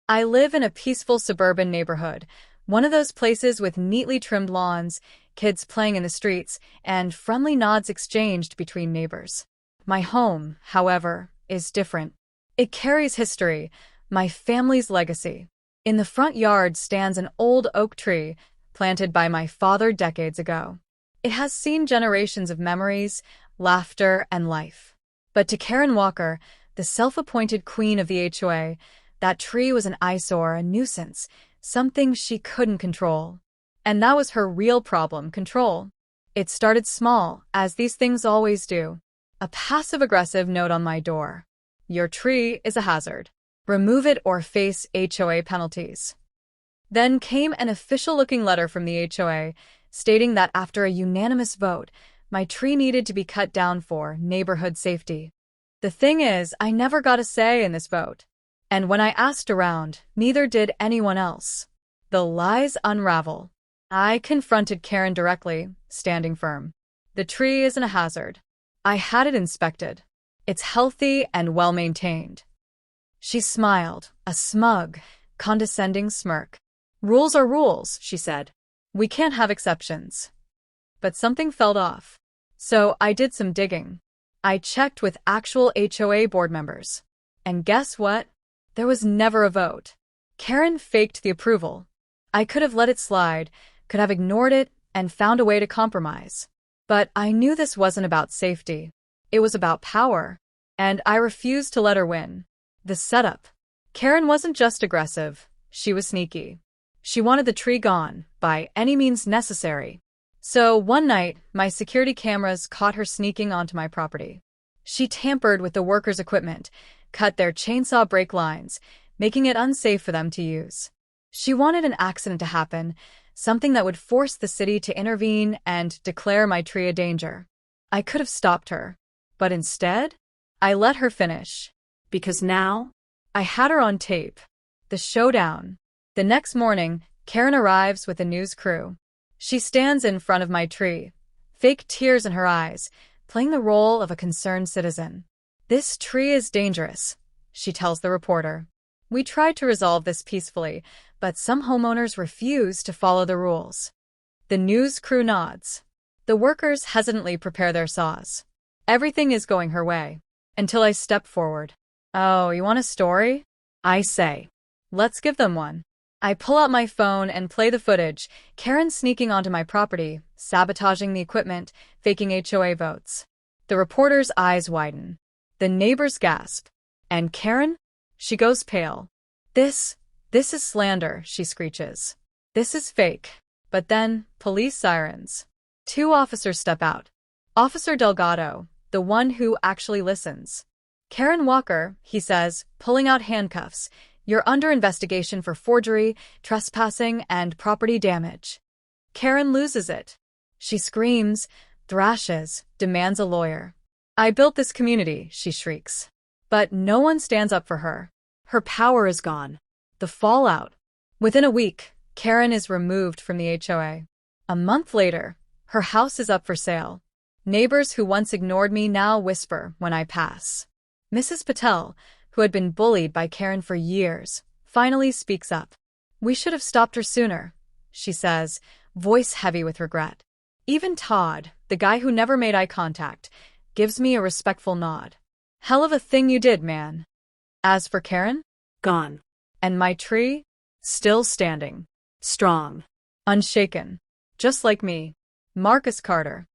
I live in a peaceful suburban neighborhood, one of those places with neatly trimmed lawns, kids playing in the streets, and friendly nods exchanged between neighbors. My home, however, is different. It carries history, my family's legacy. In the front yard stands an old oak tree planted by my father decades ago. It has seen generations of memories, laughter, and life. But to Karen Walker, the self-appointed queen of the HOA, that tree was an eyesore, a nuisance, something she couldn't control. And that was her real problem, control. It started small, as these things always do. A passive-aggressive note on my door. Your tree is a hazard. Remove it or face HOA penalties. Then came an official-looking letter from the HOA, stating that after a unanimous vote, my tree needed to be cut down for neighborhood safety. The thing is, I never got a say in this vote. And when I asked around, neither did anyone else. The lies unravel. I confronted Karen directly, standing firm. The tree isn't a hazard. I had it inspected. It's healthy and well-maintained. She smiled, a smug, condescending smirk. Rules are rules, she said. We can't have exceptions. But something felt off. So I did some digging. I checked with actual HOA board members. And guess what? There was never a vote. Karen faked the approval. I could have let it slide, could have ignored it, and found a way to compromise. But I knew this wasn't about safety. It was about power. And I refused to let her win. The setup. Karen wasn't just aggressive, she was sneaky. She wanted the tree gone, by any means necessary. So one night, my security cameras caught her sneaking onto my property. She tampered with the workers' equipment, cut their chainsaw brake lines, making it unsafe for them to use. She wanted an accident to happen, something that would force the city to intervene and declare my tree a danger. I could have stopped her, but instead, I let her finish. Because now, I had her on tape. The showdown. The next morning, Karen arrives with a news crew. She stands in front of my tree, fake tears in her eyes, playing the role of a concerned citizen. This tree is dangerous, she tells the reporter. We tried to resolve this peacefully, but some homeowners refuse to follow the rules. The news crew nods. The workers hesitantly prepare their saws. Everything is going her way. Until I step forward. Oh, you want a story? I say. Let's give them one. I pull out my phone and play the footage, Karen sneaking onto my property, sabotaging the equipment, faking HOA votes. The reporter's eyes widen. The neighbors gasp. And Karen? She goes pale. This is slander, she screeches. This is fake. But then, police sirens. 2 officers step out. Officer Delgado, the one who actually listens. Karen Walker, he says, pulling out handcuffs. You're under investigation for forgery, trespassing, and property damage. Karen loses it. She screams, thrashes, demands a lawyer. I built this community, she shrieks. But no one stands up for her. Her power is gone. The fallout. Within a week, Karen is removed from the HOA. A month later, her house is up for sale. Neighbors who once ignored me now whisper when I pass. Mrs. Patel, who had been bullied by Karen for years, finally speaks up. We should have stopped her sooner, she says, voice heavy with regret. Even Todd, the guy who never made eye contact, gives me a respectful nod. Hell of a thing you did, man. As for Karen? Gone. And my tree? Still standing. Strong. Unshaken. Just like me. Marcus Carter.